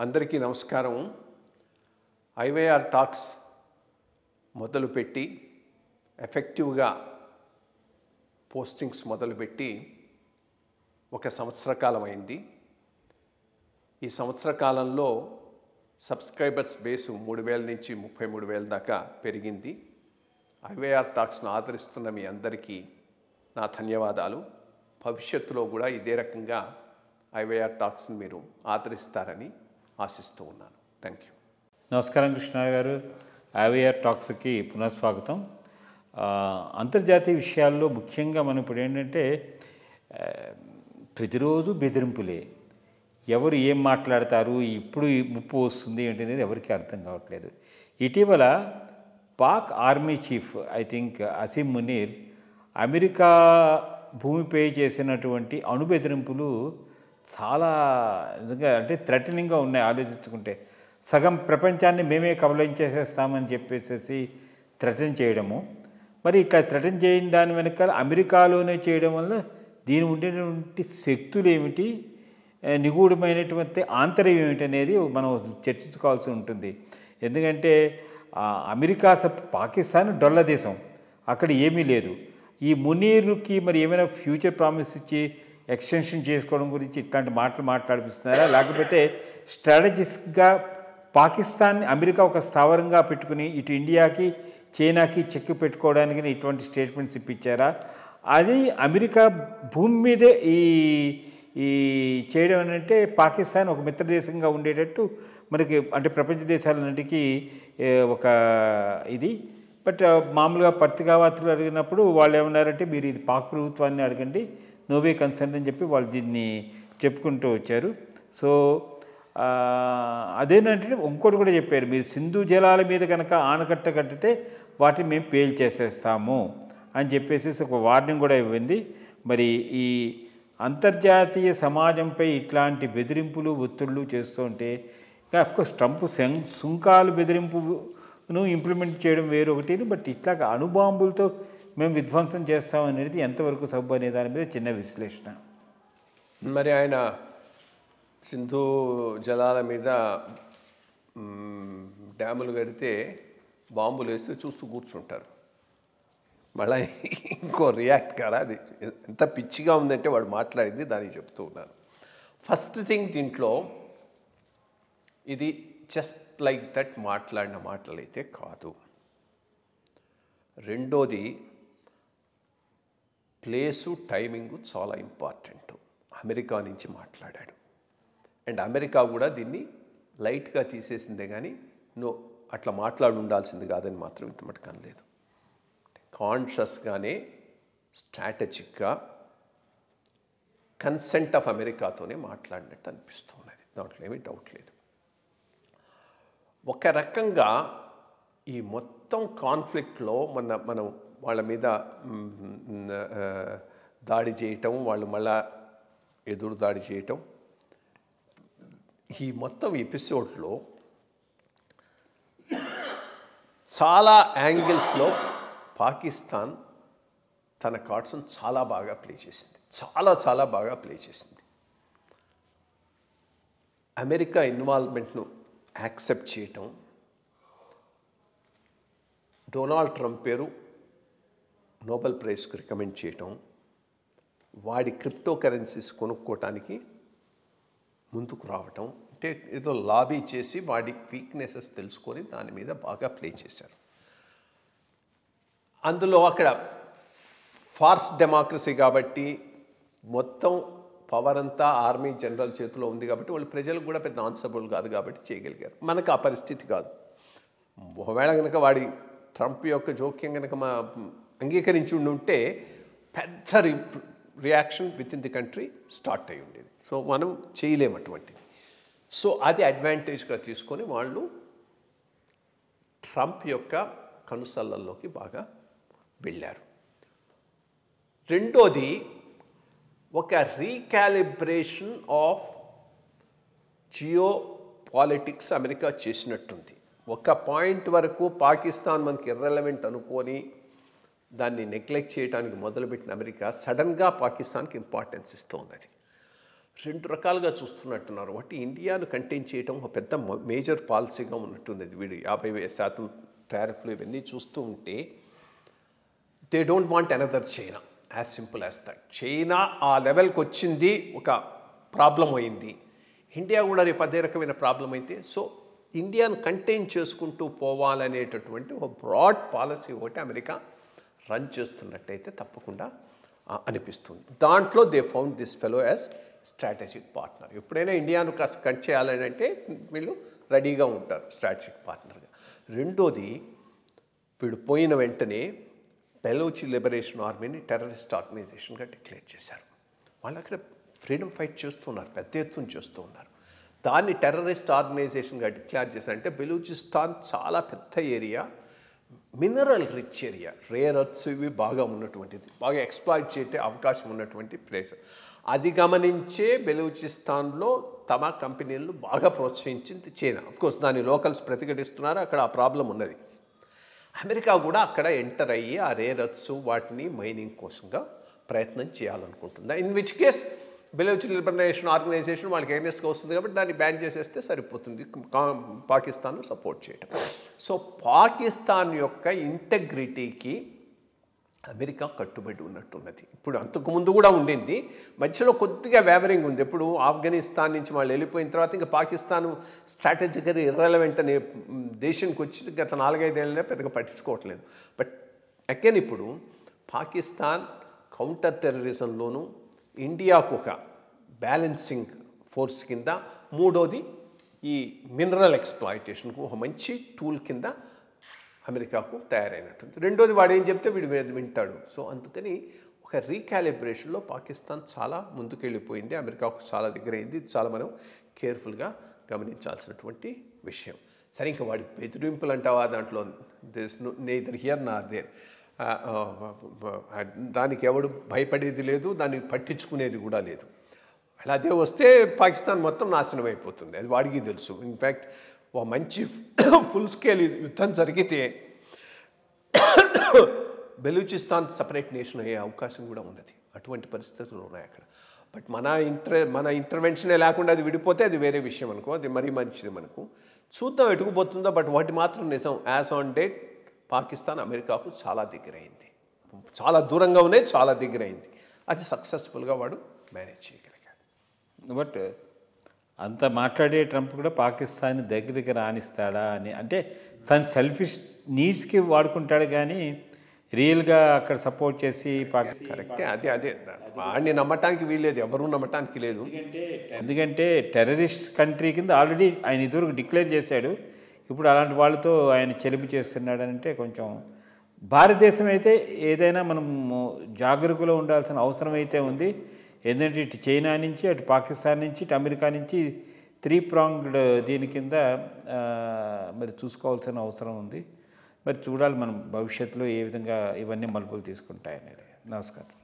అందరికీ నమస్కారం. IYR talks మొదలుపెట్టి ఎఫెక్టివ్గా పోస్టింగ్స్ మొదలుపెట్టి ఒక సంవత్సర కాలం అయింది. ఈ సంవత్సర కాలంలో సబ్స్క్రైబర్స్ బేసు 3,000 నుంచి 33,000 దాకా పెరిగింది. ఐవైఆర్ టాక్స్ను ఆదరిస్తున్న మీ అందరికీ నా ధన్యవాదాలు. భవిష్యత్తులో కూడా ఇదే రకంగా ఐవైఆర్ టాక్స్ని మీరు ఆదరిస్తారని ఆశిస్తూ ఉన్నాను. Thank you. నమస్కారం కృష్ణ గారు. ఐవైఆర్ టాక్స్కి పునఃస్వాగతం. అంతర్జాతీయ విషయాల్లో ముఖ్యంగా మనం ఇప్పుడు ఏంటంటే ప్రతిరోజు బెదిరింపులే. ఎవరు ఏం మాట్లాడతారు, ఇప్పుడు ముప్పు వస్తుంది ఏంటనేది ఎవరికి అర్థం కావట్లేదు. ఇటీవల Pak army chief I Asim Munir America భూమిపై చేసినటువంటి అణు బెదిరింపులు చాలా నిజంగా అంటే థ్రెటనింగ్గా ఉన్నాయి. ఆలోచించుకుంటే సగం ప్రపంచాన్ని మేమే కబళించేసేస్తామని చెప్పేసి థ్రెటన్ చేయడము, మరి ఇక్కడ థ్రెటన్ చేయని దాని వెనకాల అమెరికాలోనే చేయడం వల్ల దీని ఉండేటువంటి శక్తులు ఏమిటి, నిగూఢమైనటువంటి ఆంతర్యం ఏమిటి అనేది మనం చర్చించుకోవాల్సి ఉంటుంది. ఎందుకంటే అమెరికా పాకిస్తాన్ డొల్ల దేశం, అక్కడ ఏమీ లేదు. ఈ మునీర్కి మరి ఏమైనా ఫ్యూచర్ ప్రామిస్ ఇచ్చి ఎక్స్టెన్షన్ చేసుకోవడం గురించి ఇట్లాంటి మాటలు మాట్లాడిపిస్తున్నారా, లేకపోతే స్ట్రాటజిస్ట్గా పాకిస్తాన్ అమెరికా ఒక స్థావరంగా పెట్టుకుని ఇటు ఇండియాకి చైనాకి చెక్కు పెట్టుకోవడానికి ఇటువంటి స్టేట్మెంట్స్ ఇప్పించారా? అది అమెరికా భూమి మీదే ఈ చేయడం అంటే పాకిస్తాన్ ఒక మిత్రదేశంగా ఉండేటట్టు మనకి అంటే ప్రపంచ దేశాలన్నింటికీ ఒక ఇది. బట్ మామూలుగా పత్రికా వార్తలు అడిగినప్పుడు వాళ్ళు ఏమన్నారంటే మీరు ఇది పాక్ ప్రభుత్వాన్ని అడగండి, నోవే కన్సర్న్ అని చెప్పి వాళ్ళు దీన్ని చెప్పుకుంటూ వచ్చారు. సో అదేంటంటే ఇంకోటి కూడా చెప్పారు, మీరు సింధు జలాల మీద కనుక ఆనకట్ట కట్టితే వాటిని మేము పేల్చేసేస్తాము అని చెప్పేసి ఒక వార్నింగ్ కూడా ఇవ్వింది. మరి ఈ అంతర్జాతీయ సమాజంపై ఇట్లాంటి బెదిరింపులు ఒత్తిళ్ళు చేస్తూ ఉంటే అఫ్కోర్స్ ట్రంప్ సుంకాలు బెదిరింపును ఇంప్లిమెంట్ చేయడం వేరొకటి, బట్ ఇట్లాగ అణుబాంబులతో మేము విధ్వంసం చేస్తామనేది ఎంతవరకు సబ్బు అనే దాని మీద చిన్న విశ్లేషణ. మరి ఆయన సింధు జలాల మీద డ్యాములు కడితే బాంబులు వేస్తే చూస్తూ కూర్చుంటారు. మళ్ళీ ఇంకో రియాక్ట్ కాదా? అది ఎంత పిచ్చిగా ఉందంటే వాడు మాట్లాడింది దానికి చెప్తూ ఉన్నాను. ఫస్ట్ థింగ్, దీంట్లో ఇది జస్ట్ లైక్ దట్ మాట్లాడిన మాటలైతే కాదు. రెండోది, ప్లేసు టైమింగు చాలా ఇంపార్టెంట్. అమెరికా నుంచి మాట్లాడాడు అండ్ అమెరికా కూడా దీన్ని లైట్గా తీసేసిందే కానీ అట్లా మాట్లాడి ఉండాల్సింది కాదని మాత్రం ఇంత మటుకు అనలేదు. కాన్షియస్గానే స్ట్రాటజిక్గా కన్సెంట్ ఆఫ్ అమెరికాతోనే మాట్లాడినట్టు అనిపిస్తూ ఉన్నది, దాంట్లో ఏమీ డౌట్ లేదు. ఒక రకంగా ఈ మొత్తం కాన్ఫ్లిక్ట్లో మనం వాళ్ళ మీద దాడి చేయటం, వాళ్ళు మళ్ళా ఎదురు దాడి చేయటం, ఈ మొత్తం ఎపిసోడ్లో చాలా యాంగిల్స్లో పాకిస్తాన్ తన కార్డ్స్ను చాలా బాగా ప్లే చేసింది, చాలా బాగా ప్లే చేసింది. అమెరికా ఇన్వాల్వ్మెంట్ను యాక్సెప్ట్ చేయటం, డొనాల్డ్ ట్రంప్ పేరు నోబెల్ ప్రైజ్కి రికమెండ్ చేయటం, వాడి క్రిప్టో కరెన్సీస్ కొనుక్కోవటానికి ముందుకు రావటం, అంటే ఏదో లాబీ చేసి వాడి వీక్నెసెస్ తెలుసుకొని దాని మీద బాగా ప్లే చేశారు. అందులో అక్కడ ఫార్స్ డెమోక్రసీ కాబట్టి మొత్తం పవర్ అంతా ఆర్మీ జనరల్ చేతిలో ఉంది కాబట్టి వాళ్ళు ప్రజలకు కూడా పెద్ద ఆన్సరబుల్ కాదు కాబట్టి చేయగలిగారు. మనకు ఆ పరిస్థితి కాదు. ఒకవేళ కనుక వాడి ట్రంప్ యొక్క జోక్యం కనుక అంగీకరించి ఉంటే పెద్ద reaction with in the country start అయి ఉండేది. సో మనం చేయలేము అటువంటిది. సో అది అడ్వాంటేజ్గా తీసుకొని వాళ్ళు ట్రంప్ యొక్క కనుసల్లల్లోకి బాగా వెళ్ళారు. రెండోది, ఒక recalibration of geopolitics America చేసినట్టుంది. ఒక పాయింట్ వరకు పాకిస్తాన్ మనకి ఇర్రెలవెంట్ అనుకొని దాన్ని నెగ్లెక్ట్ చేయడానికి మొదలుపెట్టిన అమెరికా సడన్గా పాకిస్తాన్కి ఇంపార్టెన్స్ ఇస్తూ ఉన్నది. రెండు రకాలుగా చూస్తున్నట్టున్నారు. ఒకటి ఇండియాను కంటైన్ చేయడం ఒక పెద్ద మేజర్ పాలసీగా ఉన్నట్టుంది. వీడు 50% టారిఫ్లు ఇవన్నీ చూస్తూ ఉంటే they don't want another China, as simple as that. China ఆ లెవెల్కి వచ్చింది, ఒక ప్రాబ్లం అయింది. ఇండియా కూడా రేపు అదే రకమైన ప్రాబ్లం అయితే సో ఇండియాను కంటైన్ చేసుకుంటూ పోవాలనేటటువంటి ఒక బ్రాడ్ పాలసీ ఒకటి అమెరికా రన్ చేస్తున్నట్టయితే తప్పకుండా అనిపిస్తుంది. దాంట్లో they found this fellow as strategic partner. ఎప్పుడైనా ఇండియాను కాస్త కట్ చేయాలని అంటే వీళ్ళు రెడీగా ఉంటారు స్ట్రాటజిక్ పార్ట్నర్గా. రెండోది, వీడు పోయిన వెంటనే బెలూచి లిబరేషన్ ఆర్మీని టెర్రరిస్ట్ ఆర్గనైజేషన్గా డిక్లేర్ చేశారు. వాళ్ళు అక్కడ ఫ్రీడమ్ ఫైట్ చేస్తున్నారు, పెద్ద ఎత్తున చేస్తూ ఉన్నారు. దాన్ని టెర్రరిస్ట్ ఆర్గనైజేషన్గా డిక్లేర్ చేశారంటే బెలూచిస్తాన్ చాలా పెద్ద area, mineral rich area, rare earths ఇవి బాగా ఉన్నటువంటిది, బాగా ఎక్స్ప్లాయిట్ చేసే అవకాశం ఉన్నటువంటి ప్లేస్. అది గమనించే బెలూచిస్తాన్లో తమ కంపెనీలను బాగా ప్రోత్సహించింది చైనా. అఫ్కోర్స్ దాని లోకల్స్ ప్రతిఘటిస్తున్నారు, అక్కడ ఆ ప్రాబ్లం ఉన్నది. అమెరికా కూడా అక్కడ ఎంటర్ అయ్యి ఆ రేర్ ఎర్త్స్ వాటిని మైనింగ్ కోసంగా ప్రయత్నం చేయాలనుకుంటుందా. In which case Baluchi liberation organisation వాళ్ళకి అగెన్స్ట్గా వస్తుంది కాబట్టి దాన్ని బ్యాన్ చేసేస్తే సరిపోతుంది, పాకిస్తాన్ సపోర్ట్ చేయటం. సో పాకిస్తాన్ యొక్క ఇంటెగ్రిటీకి అమెరికా కట్టుబడి ఉన్నట్టున్నది. ఇప్పుడు అంతకుముందు కూడా ఉండింది, మధ్యలో కొద్దిగా వేవరింగ్ ఉంది. ఎప్పుడు ఆఫ్ఘనిస్తాన్ నుంచి వాళ్ళు వెళ్ళిపోయిన తర్వాత ఇంకా పాకిస్తాన్ స్ట్రాటజికల్ ఇర్రెలవెంట్ అనే దేశానికి వచ్చి గత 4-5 ఏళ్ళనే పెద్దగా పట్టించుకోవట్లేదు. బట్ అగైన్ ఇప్పుడు పాకిస్తాన్ కౌంటర్ టెర్రరిజంలోనూ ఇండియాకు ఒక బ్యాలెన్సింగ్ ఫోర్స్ కింద, మూడోది ఈ మినరల్ ఎక్స్ప్లాయిటేషన్కు ఒక మంచి టూల్ కింద అమెరికాకు తయారైనట్టుంది. రెండోది వాడు ఏం చెప్తే వీడు వింటాడు. సో అందుకని ఒక రీకాలిబ్రేషన్లో పాకిస్తాన్ చాలా ముందుకెళ్ళిపోయింది, అమెరికాకు చాలా దగ్గరైంది. ఇది చాలా మనం కేర్ఫుల్గా గమనించాల్సినటువంటి విషయం. సరే, ఇంకా వాడి బెదిరింపులు అంటావా, దాంట్లో నెయిదర్ హియర్ నార్ దేర్. దానికి ఎవడు భయపడేది లేదు, దాన్ని పట్టించుకునేది కూడా లేదు. అలా అదే వస్తే పాకిస్తాన్ మొత్తం నాశనం అయిపోతుంది, అది వాడికి తెలుసు. ఇన్ఫ్యాక్ట్ ఓ మంచి ఫుల్ స్కేల్ యుద్ధం జరిగితే బెలూచిస్తాన్ సపరేట్ నేషన్ అయ్యే అవకాశం కూడా ఉన్నది. అటువంటి పరిస్థితులు ఉన్నాయి అక్కడ. బట్ మన ఇంటర్వెన్షనే లేకుండా అది విడిపోతే అది వేరే విషయం అనుకో, అది మరీ మంచిది మనకు. చూద్దాం ఎటుకుపోతుందో. బట్ వాటి మాత్రం నిజం, యాజ్ ఆన్ డేట్ పాకిస్తాన్ అమెరికాకు చాలా దగ్గరైంది, చాలా దూరంగా ఉన్నాయి, చాలా దగ్గరైంది. అది సక్సెస్ఫుల్గా వాడు మేనేజ్ చేయగలిగాడు. బట్ అంత మాట్లాడే ట్రంప్ కూడా పాకిస్తాన్ దగ్గరికి రానిస్తాడా అని, అంటే తన సెల్ఫిష్ నీడ్స్కి వాడుకుంటాడు కానీ రియల్గా అక్కడ సపోర్ట్ చేసి కరెక్టే. అదే వాడిని నమ్మటానికి వీల్లేదు, ఎవరూ నమ్మటానికి లేదు. ఎందుకంటే టెర్రరిస్ట్ కంట్రీ కింద ఆల్రెడీ ఆయన ఇదివరకు డిక్లేర్ చేశాడు. ఇప్పుడు అలాంటి వాళ్ళతో ఆయన చెలిమి చేస్తున్నాడు అంటే కొంచెం, భారతదేశం అయితే ఏదైనా మనం జాగరూకలో ఉండాల్సిన అవసరం అయితే ఉంది. ఎందుకంటే ఇటు చైనా నుంచి, అటు పాకిస్తాన్ నుంచి, ఇటు అమెరికా నుంచి 3 ప్రాంగ్డ్ దీని కింద మరి చూసుకోవాల్సిన అవసరం ఉంది. మరి చూడాలి మనం భవిష్యత్తులో ఏ విధంగా ఇవన్నీ మలుపులు తీసుకుంటాయనేది. నమస్కారం.